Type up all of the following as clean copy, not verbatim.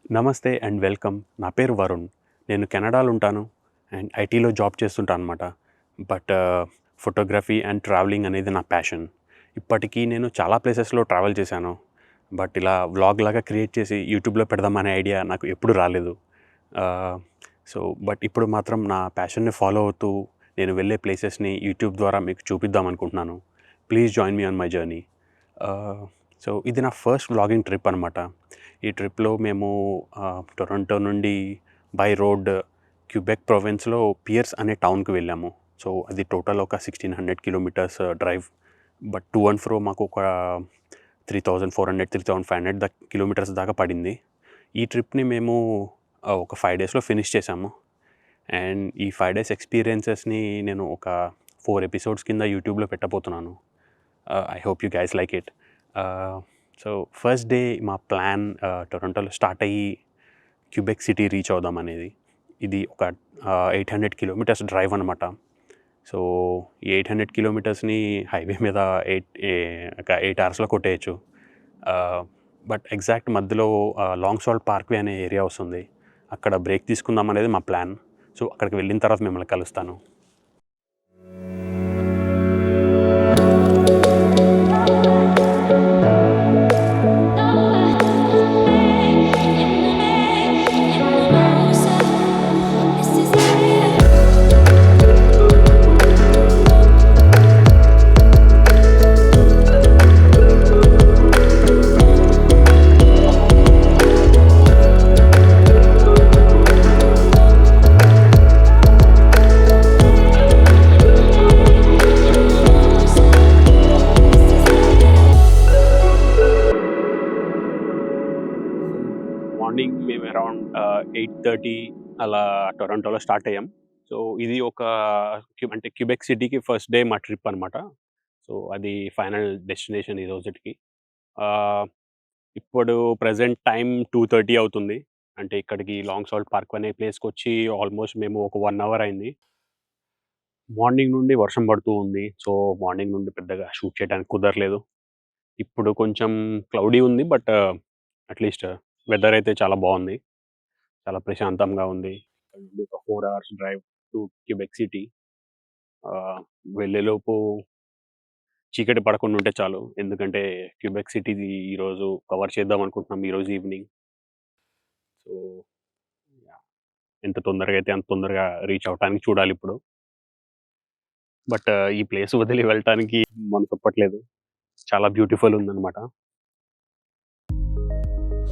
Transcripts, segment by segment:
నమస్తే and welcome. నా పేరు వరుణ్. నేను కెనడాలో ఉంటాను అండ్ ఐటీలో జాబ్ చేస్తుంటాను అనమాట. బట్ ఫోటోగ్రఫీ అండ్ ట్రావెలింగ్ అనేది నా ప్యాషన్. ఇప్పటికీ నేను చాలా ప్లేసెస్‌లో ట్రావెల్ చేశాను. బట్ ఇలా వ్లాగ్ లాగా క్రియేట్ చేసి యూట్యూబ్‌లో పెడదామనే ఐడియా నాకు ఎప్పుడు రాలేదు. ఆహ్, సో బట్ ఇప్పుడు మాత్రం నా ప్యాషన్‌ని ఫాలో అవుతూ నేను వెళ్ళే ప్లేసెస్‌ని యూట్యూబ్ ద్వారా మీకు చూపిద్దాం అనుకుంటున్నాను. Please join me on my journey. So ఇది నా ఫస్ట్ వ్లాగింగ్ ట్రిప్ అనమాట. ఈ ట్రిప్‌లో మేము టొరంటో నుండి బై రోడ్ క్యూబెక్ ప్రొవిన్స్‌లో పియర్స్ అనే టౌన్‌కి వెళ్ళాము. సో అది టోటల్ ఒక 1600 kilometres drive. But to and fro మాకు ఒక 3400, 3500 కిలోమీటర్స్ దాకా పడింది. ఈ ట్రిప్‌ని మేము ఒక 5 డేస్‌లో ఫినిష్ చేశాము. అండ్ ఈ 5 డేస్ ఎక్స్‌పీరియన్సెస్‌ని నేను ఒక 4 ఎపిసోడ్స్ కింద యూట్యూబ్‌లో పెట్టబోతున్నాను. I hope you guys like it. So first day మా ప్లాన్ టొరంటోలో స్టార్ట్ అయ్యి క్యూబెక్ సిటీ రీచ్ అవుదామనేది. ఇది ఒక 800 కిలోమీటర్స్ డ్రైవ్ అనమాట. సో ఈ 800 కిలోమీటర్స్‌ని హైవే మీద ఒక 8 అవర్స్‌లో కొట్టేయొచ్చు. బట్ ఎగ్జాక్ట్ మధ్యలో లాంగ్ సాల్ట్ పార్క్‌వే అనే ఏరియా వస్తుంది. అక్కడ బ్రేక్ తీసుకుందాం అనేది మా ప్లాన్. సో అక్కడికి వెళ్ళిన తర్వాత మిమ్మల్ని కలుస్తాను. మార్నింగ్ మేము అరౌండ్ 8:30 అలా టొరంటోలో స్టార్ట్ అయ్యాం. సో ఇది ఒక అంటే క్యూబెక్ సిటీకి ఫస్ట్ డే మా ట్రిప్ అనమాట. సో అది ఫైనల్ డెస్టినేషన్ ఈ రోజుటికి. ఆహ్, ఇప్పుడు ప్రెజెంట్ టైమ్ 2:30 అవుతుంది. అంటే ఇక్కడికి లాంగ్ సాల్ట్ పార్క్ అనే ప్లేస్‌కొచ్చి ఆల్మోస్ట్ మేము ఒక 1 అవర్ అయింది. మార్నింగ్ నుండి వర్షం పడుతూ ఉంది. సో మార్నింగ్ నుండి పెద్దగా షూట్ చేయడానికి కుదరలేదు. ఇప్పుడు కొంచెం క్లౌడీ ఉంది. బట్ అట్‌లీస్ట్ వెదర్ అయితే చాలా బావుంది. చాలా ప్రశాంతంగా ఉంది. ఇక్కడ నుండి ఒక 4 hours drive to Quebec city. ఆహ్, వెళ్ళేలోపు చీకటి పడకుండా ఉంటే చాలు. ఎందుకంటే క్యూబెక్ సిటీది ఈరోజు కవర్ చేద్దాం అనుకుంటున్నాం ఈరోజు ఈవినింగ్. So yeah! ఎంత తొందరగా అయితే అంత తొందరగా రీచ్ అవ్వటానికి చూడాలిప్పుడు. బట్ ఈ ప్లేస్ వదిలి వెళ్ళటానికి మనసొప్పట్లేదు. చాలా బ్యూటిఫుల్ ఉందనమాట.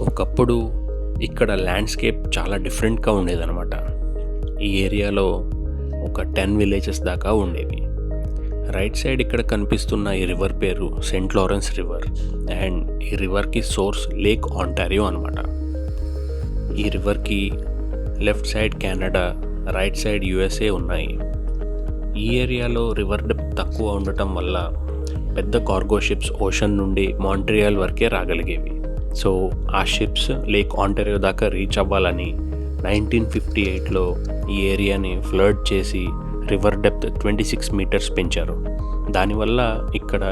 ఒకప్పుడు ఇక్కడ ల్యాండ్స్కేప్ చాలా డిఫరెంట్గా ఉండేదన్నమాట. ఈ ఏరియాలో ఒక 10 విలేజెస్ దాకా ఉండేవి. రైట్ సైడ్ ఇక్కడ కనిపిస్తున్న ఈ రివర్ పేరు సెయింట్ లారెన్స్ రివర్ అండ్ ఈ రివర్కి సోర్స్ లేక్ ఆంటారియో అనమాట. ఈ రివర్కి left side Canada, right side USA ఉన్నాయి. ఈ ఏరియాలో రివర్ డెప్త్ తక్కువ ఉండటం వల్ల పెద్ద కార్గో షిప్స్ ఓషన్ నుండి మాంట్రియాల్ వరకే రాగలిగేవి. సో ఆ షిప్స్ లేక్ ఆంటారియో దాకా రీచ్ అవ్వాలని 1958లో ఈ ఏరియాని ఫ్లడ్ చేసి రివర్ డెప్త్ 26 మీటర్స్ పెంచారు. దానివల్ల ఇక్కడ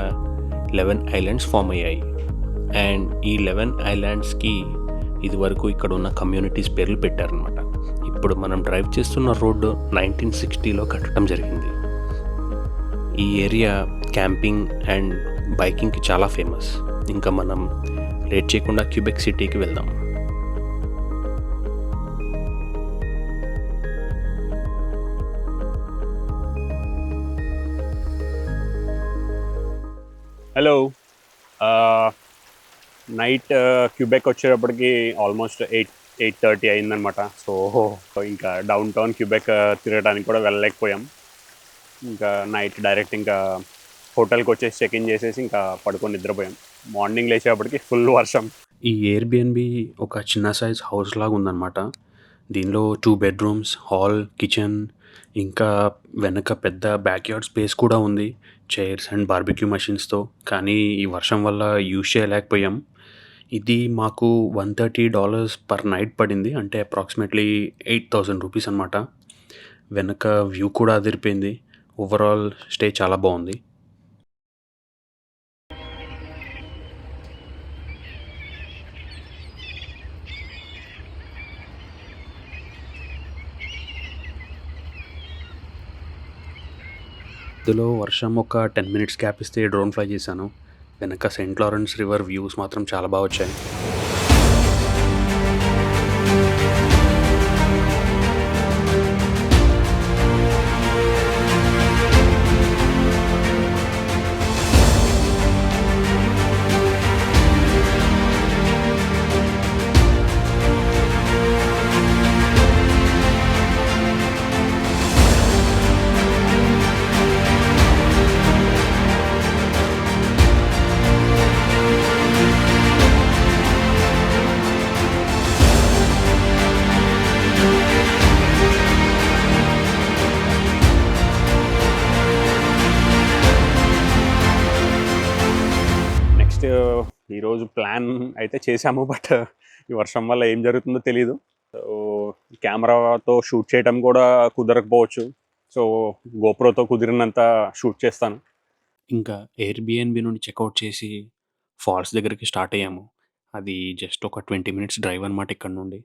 11 ఐలాండ్స్ ఫామ్ అయ్యాయి. అండ్ ఈ 11 ఐలాండ్స్కి ఇదివరకు ఇక్కడ ఉన్న కమ్యూనిటీస్ పేర్లు పెట్టారనమాట. ఇప్పుడు మనం డ్రైవ్ చేస్తున్న రోడ్డు 1960లో కట్టడం జరిగింది. ఈ ఏరియా క్యాంపింగ్ అండ్ బైకింగ్కి చాలా ఫేమస్. ఇంకా మనం లేట్ చేయకుండా క్యూబెక్ సిటీకి వెళ్దాం. హలో. నైట్ క్యూబెక్ వచ్చేటప్పటికి ఆల్మోస్ట్ 8:30 అయిందనమాట. సో ఇంకా డౌన్ టౌన్ క్యూబెక్ తిరగడానికి కూడా వెళ్ళలేకపోయాం. ఇంకా నైట్ డైరెక్ట్ ఇంకా హోటల్కి వచ్చేసి చెక్ ఇన్ చేసేసి ఇంకా పడుకొని నిద్రపోయాం. మార్నింగ్ లేచేటప్పటికి ఫుల్ వర్షం. ఈ ఎయిర్‌బిఎన్‌బి ఒక చిన్న సైజ్ హౌస్ లాగా ఉందన్నమాట. దీనిలో 2 బెడ్‌రూమ్స్, హాల్, కిచెన్, ఇంకా వెనక పెద్ద బ్యాక్‌యార్డ్ స్పేస్ కూడా ఉంది. చైర్స్ అండ్ బార్బిక్యూ మెషిన్స్‌తో. కానీ ఈ వర్షం వల్ల యూజ్ చేయలేకపోయాం. ఇది మాకు $130 పర్ నైట్ పడింది. అంటే అప్రాక్సిమేట్లీ $8,000 అనమాట. వెనక వ్యూ కూడా అదిరిపోయింది. ఓవరాల్ స్టే చాలా బాగుంది. మధ్యలో వర్షం ఒక 10 మినిట్స్ గ్యాప్ ఇస్తే డ్రోన్ ఫ్లై చేశాను. వెనక సెయింట్ లారెన్స్ రివర్ వ్యూస్ మాత్రం చాలా బాగా వచ్చాయి. నెక్స్ట్ ఈరోజు ప్లాన్ అయితే చేశాము. బట్ ఈ వర్షం వల్ల ఏం జరుగుతుందో తెలీదు. సో కెమెరాతో షూట్ చేయడం కూడా కుదరకపోవచ్చు. సో గోప్రోతో కుదిరినంత షూట్ చేస్తాను. ఇంకా ఎయిర్బిఎన్బి నుండి చెక్అవుట్ చేసి ఫాల్స్ దగ్గరికి స్టార్ట్ అయ్యాము. అది జస్ట్ ఒక 20 మినిట్స్ డ్రైవ్ అనమాట ఇక్కడ నుండి.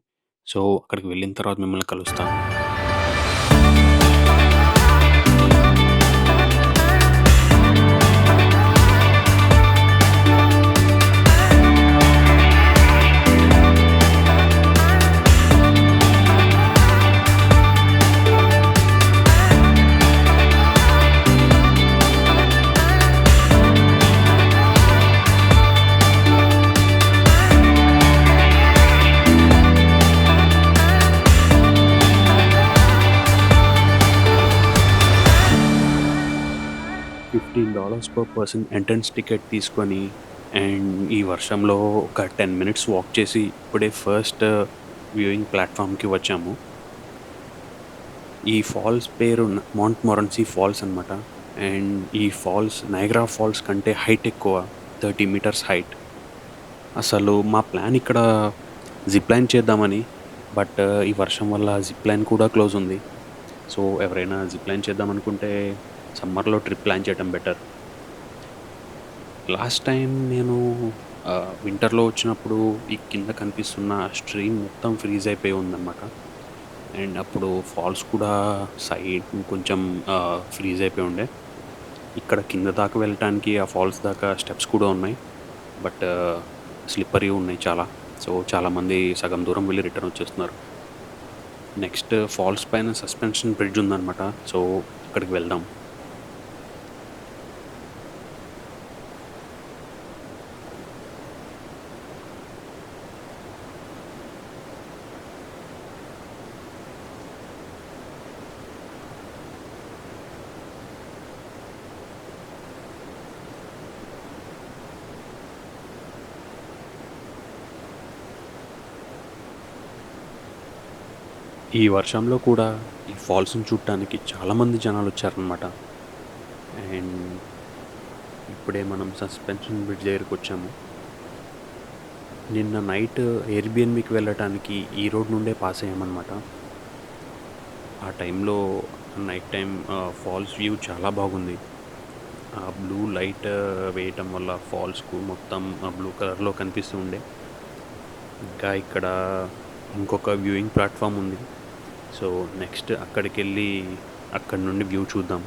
సో అక్కడికి వెళ్ళిన తర్వాత మిమ్మల్ని కలుస్తాను. $15 per person ఎంట్రన్స్ టికెట్ తీసుకొని అండ్ ఈ వర్షంలో ఒక 10 మినిట్స్ వాక్ చేసి ఇప్పుడే ఫస్ట్ వ్యూయింగ్ ప్లాట్ఫామ్కి వచ్చాము. ఈ ఫాల్స్ పేరు మౌంట్ మొరెన్సీ ఫాల్స్ అనమాట. అండ్ ఈ ఫాల్స్ నయాగ్రా ఫాల్స్ కంటే హైట్ ఎక్కువ, 30 మీటర్స్ హైట్. అసలు మా ప్లాన్ ఇక్కడ జిప్ లైన్ చేద్దామని, బట్ ఈ వర్షం వల్ల జిప్ లైన్ కూడా క్లోజ్ ఉంది. సో ఎవరైనా జిప్ లైన్ చేద్దాం అనుకుంటే సమ్మర్లో ట్రిప్ ప్లాన్ చేయడం బెటర్. లాస్ట్ టైం నేను వింటర్లో వచ్చినప్పుడు ఈ కింద కనిపిస్తున్న స్ట్రీమ్ మొత్తం ఫ్రీజ్ అయిపోయి ఉందన్నమాట. అండ్ అప్పుడు ఫాల్స్ కూడా సైడ్ కొంచెం ఫ్రీజ్ అయిపోయి ఉండే. ఇక్కడ కింద దాకా వెళ్ళటానికి ఆ ఫాల్స్ దాకా స్టెప్స్ కూడా ఉన్నాయి, బట్ స్లిప్పరీ ఉన్నాయి చాలా. సో చాలామంది సగం దూరం వెళ్ళి రిటర్న్ వచ్చేస్తున్నారు. నెక్స్ట్ ఫాల్స్ పైన సస్పెన్షన్ బ్రిడ్జ్ ఉందన్నమాట. సో అక్కడికి వెళ్దాం. ఈ వర్షంలో కూడా ఈ ఫాల్స్ని చూడటానికి చాలామంది జనాలు వచ్చారనమాట. అండ్ ఇప్పుడే మనం సస్పెన్షన్ బ్రిడ్జ్ దగ్గరికి వచ్చాము. నిన్న నైట్ ఎయిర్బిఎన్బికి వెళ్ళటానికి ఈ రోడ్ నుండే పాస్ అయ్యామన్నమాట. ఆ టైంలో నైట్ టైం ఫాల్స్ వ్యూ చాలా బాగుంది. ఆ బ్లూ లైట్ వేయటం వల్ల ఫాల్స్కు మొత్తం బ్లూ కలర్లో కనిపిస్తూ ఉండే. ఇంకా ఇక్కడ ఇంకొక వ్యూయింగ్ ప్లాట్ఫామ్ ఉంది. సో నెక్స్ట్ అక్కడికి వెళ్ళి అక్కడి నుండి వ్యూ చూద్దాం.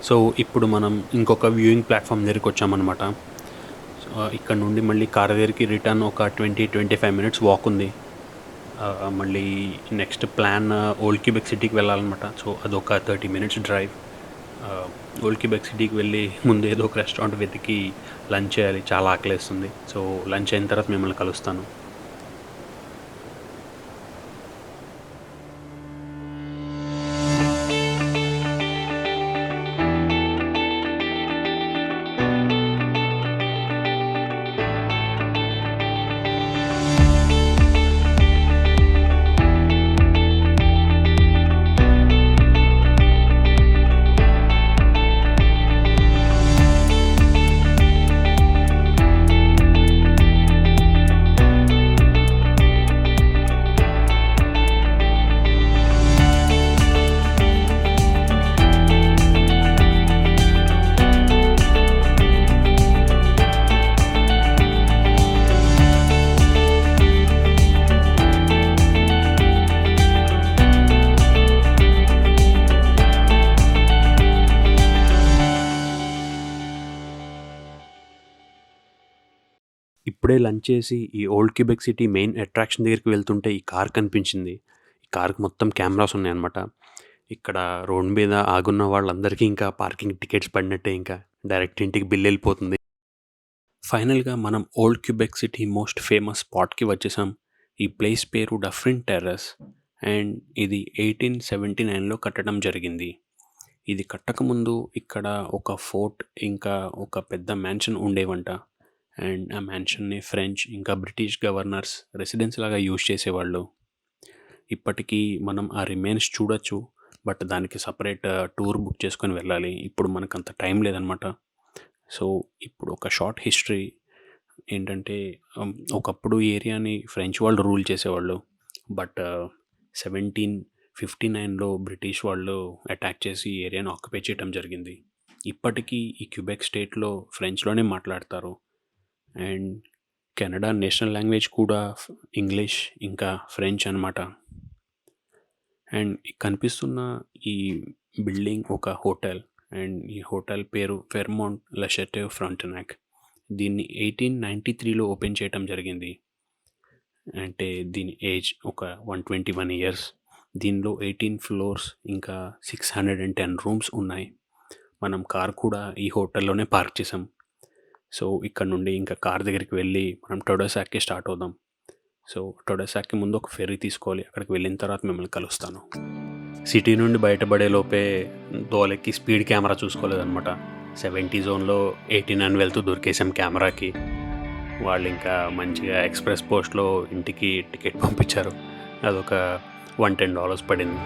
సో ఇప్పుడు మనం ఇంకొక వ్యూయింగ్ ప్లాట్ఫామ్ దగ్గరికి వచ్చామన్నమాట. సో ఇక్కడ నుండి మళ్ళీ కార్ దగ్గరికి రిటర్న్ ఒక 20-25 మినిట్స్ వాక్ ఉంది. మళ్ళీ నెక్స్ట్ ప్లాన్ ఓల్డ్ క్యూబెక్ సిటీకి వెళ్ళాలన్నమాట. సో అదొక 30 మినిట్స్ డ్రైవ్. ఓల్డ్ క్యూబెక్ సిటీకి వెళ్ళి ముందు ఏదో ఒక రెస్టారెంట్ వెతికి లంచ్ చేయాలి, చాలా ఆకలేస్తుంది. సో లంచ్ అయిన తర్వాత మిమ్మల్ని కలుస్తాను. ఇప్పుడే లంచ్ చేసి ఈ old Quebec city main attraction దగ్గరికి వెళ్తుంటే ఈ కార్ కనిపించింది. ఈ కార్‌కి మొత్తం కెమెరాస్ ఉన్నాయన్నమాట. ఇక్కడ రోడ్ మీద ఆగున్న వాళ్ళందరికీ ఇంకా పార్కింగ్ టికెట్స్ పడినట్టే ఇంకా. డైరెక్ట్ ఇంటికి బిల్లెళ్ళిపోతుంది. ఫైనల్‌గా మనం old Quebec city most famous స్పాట్‌కి వచ్చేసాం. ఈ ప్లేస్ పేరు డఫ్రిన్ టెర్రస్ అండ్ ఇది 1879లో కట్టడం జరిగింది. ఇది కట్టకముందు ఇక్కడ ఒక ఫోర్ట్ ఇంకా ఒక పెద్ద మ్యాన్షన్ ఉండేవంట. అండ్ ఆ మ్యాన్షన్‌ని ఫ్రెంచ్ ఇంకా బ్రిటిష్ గవర్నర్స్ రెసిడెన్స్ లాగా యూజ్ చేసేవాళ్ళు. ఇప్పటికీ మనం ఆ రిమైన్స్ చూడొచ్చు. బట్ దానికి సెపరేట్ టూర్ బుక్ చేసుకొని వెళ్ళాలి. ఇప్పుడు మనకంత టైం లేదనమాట. సో, ఇప్పుడు ఒక షార్ట్ హిస్టరీ ఏంటంటే ఒకప్పుడు ఈ ఏరియాని ఫ్రెంచ్ వాళ్ళు రూల్ చేసేవాళ్ళు. బట్ 1759లో బ్రిటిష్ వాళ్ళు అటాక్ చేసి ఈ ఏరియాని ఆక్యుపై చేయడం జరిగింది. ఇప్పటికీ ఈ క్యూబెక్ స్టేట్‌లో ఫ్రెంచ్‌లోనే మాట్లాడతారు. అండ్ కెనడా నేషనల్ లాంగ్వేజ్ కూడా ఇంగ్లీష్ ఇంకా ఫ్రెంచ్ అనమాట. అండ్ కనిపిస్తున్న ఈ బిల్డింగ్ ఒక హోటల్. అండ్ ఈ హోటల్ పేరు ఫెర్మోంట్ లెషెటివ్ ఫ్రంటెనాక్. దీన్ని 1893లో ఓపెన్ చేయటం జరిగింది. అంటే దీని ఏజ్ ఒక 121 ఇయర్స్. దీనిలో 18 ఫ్లోర్స్ ఇంకా 610 రూమ్స్ ఉన్నాయి. మనం కార్ కూడా ఈ హోటల్లోనే పార్క్ చేసాం. సో, ఇక్కడ నుండి ఇంకా కార్ దగ్గరికి వెళ్ళి మనం టొడోసాక్‌కి స్టార్ట్ అవుదాం. సో, టొడోసాక్‌కి ముందు ఒక ఫెర్రీ తీసుకోవాలి. అక్కడికి వెళ్ళిన తర్వాత మిమ్మల్ని కలుస్తాను. సిటీ నుండి బయటపడే లోపే దోలెక్కి స్పీడ్ కెమెరా చూసుకోలేదనమాట. 70 జోన్‌లో 89 వెళ్తూ దొరికేసాం కెమెరాకి. వాళ్ళు ఇంకా మంచిగా ఎక్స్‌ప్రెస్ పోస్ట్‌లో ఇంటికి టికెట్ పంపించారు. అదొక $110 పడింది.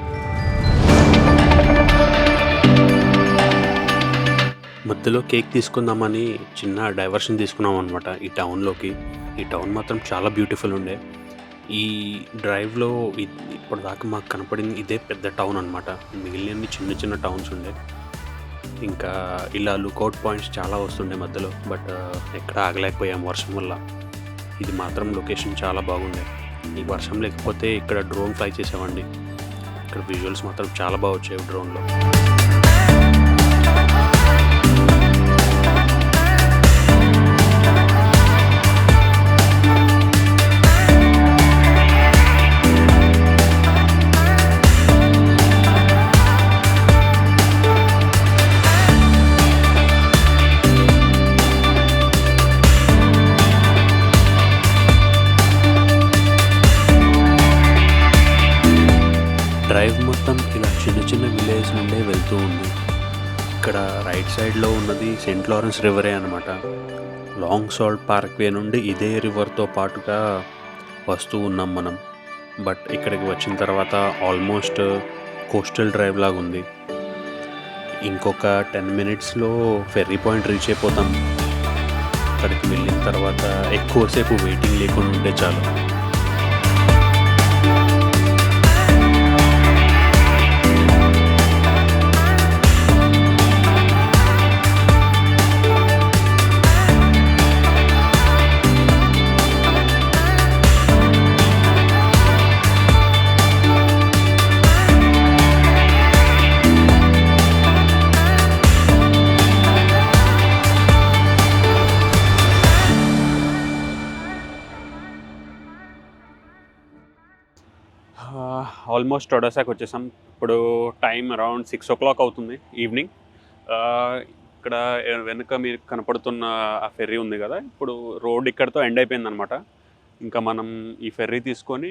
మధ్యలో కేక్ తీసుకుందామని చిన్న డైవర్షన్ తీసుకున్నాం అనమాట ఈ టౌన్‌లోకి. ఈ టౌన్ మాత్రం చాలా బ్యూటిఫుల్ ఉండే. ఈ డ్రైవ్‌లో ఇప్పటిదాకా మాకు కనపడింది ఇదే పెద్ద టౌన్ అనమాట. మిగిలినన్ని చిన్న చిన్న టౌన్స్ ఉండే. ఇంకా ఇలా లుకౌట్ పాయింట్స్ చాలా వస్తుండే మధ్యలో. బట్ ఎక్కడ ఆగలేకపోయాం వర్షం వల్ల. ఇది మాత్రం లొకేషన్ చాలా బాగుండే. ఈ వర్షం లేకపోతే ఇక్కడ డ్రోన్ ఫ్లై చేసామండి. ఇక్కడ విజువల్స్ మాత్రం చాలా బాగా వచ్చాయి డ్రోన్‌లో. డ్రైవ్ మొత్తం ఇలా చిన్న చిన్న విలేజ్ నుండే వెళ్తూ ఉంది. ఇక్కడ రైట్ సైడ్లో ఉన్నది సెయింట్ లారెన్స్ రివరే అనమాట. లాంగ్ సాల్ట్ పార్క్వే నుండి ఇదే రివర్తో పాటుగా వస్తూ ఉన్నాం మనం. బట్ ఇక్కడికి వచ్చిన తర్వాత ఆల్మోస్ట్ కోస్టల్ డ్రైవ్ లాగా ఉంది. ఇంకొక 10 మినిట్స్లో ఫెర్రీ పాయింట్ రీచ్ అయిపోతాం. అక్కడికి వెళ్ళిన తర్వాత ఎక్కువసేపు వెయిటింగ్ లేకుండా ఉంటే చాలు. ఆల్మోస్ట్ టొడోసాక్ వచ్చేసాం. ఇప్పుడు టైం అరౌండ్ 6 అవుతుంది ఈవినింగ్. ఇక్కడ వెనుక మీకు కనపడుతున్న ఆ ఫెర్రీ ఉంది కదా, ఇప్పుడు రోడ్ ఇక్కడితో ఎండ్ అయిపోయిందనమాట. ఇంకా మనం ఈ ఫెర్రీ తీసుకొని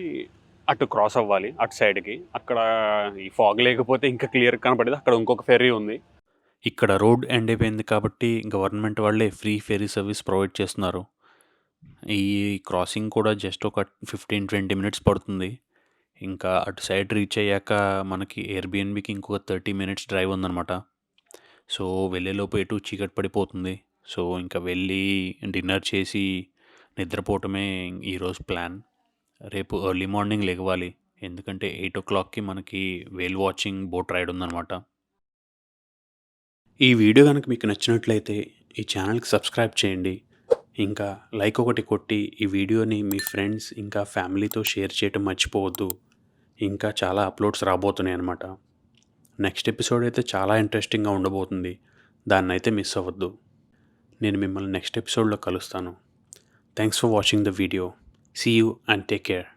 అటు క్రాస్ అవ్వాలి అటు సైడ్కి. అక్కడ ఈ ఫాగ్ లేకపోతే ఇంకా క్లియర్ కనపడేది. అక్కడ ఇంకొక ఫెర్రీ ఉంది. ఇక్కడ రోడ్ ఎండ్ అయిపోయింది కాబట్టి గవర్నమెంట్ వాళ్ళే ఫ్రీ ఫెర్రీ సర్వీస్ ప్రొవైడ్ చేస్తున్నారు. ఈ క్రాసింగ్ కూడా జస్ట్ ఒక 15-20 మినిట్స్ పడుతుంది. ఇంకా అటు సైడ్ రీచ్ అయ్యాక మనకి ఎయిర్బిఎన్బికి ఇంకొక 30 మినిట్స్ డ్రైవ్ ఉందన్నమాట. సో వెళ్ళేలోపు ఎటు చీకటి పడిపోతుంది. సో ఇంకా వెళ్ళి డిన్నర్ చేసి నిద్రపోవటమే ఈరోజు ప్లాన్. రేపు ఎర్లీ మార్నింగ్ లెగవాలి, ఎందుకంటే 8 మనకి వేల్ వాచింగ్ బోట్ రైడ్ ఉందన్నమాట. ఈ వీడియో కనుక మీకు నచ్చినట్లయితే ఈ ఛానల్కి సబ్స్క్రైబ్ చేయండి. ఇంకా లైక్ ఒకటి కొట్టి ఈ వీడియోని మీ ఫ్రెండ్స్ ఇంకా ఫ్యామిలీతో షేర్ చేయటం మర్చిపోవద్దు. ఇంకా చాలా అప్లోడ్స్ రాబోతున్నాయి అన్నమాట. నెక్స్ట్ ఎపిసోడ్ అయితే చాలా ఇంట్రెస్టింగ్గా ఉండబోతుంది. దాన్నైతే మిస్ అవ్వద్దు. నేను మిమ్మల్ని నెక్స్ట్ ఎపిసోడ్లో కలుస్తాను. Thanks for watching the video. See you and take care.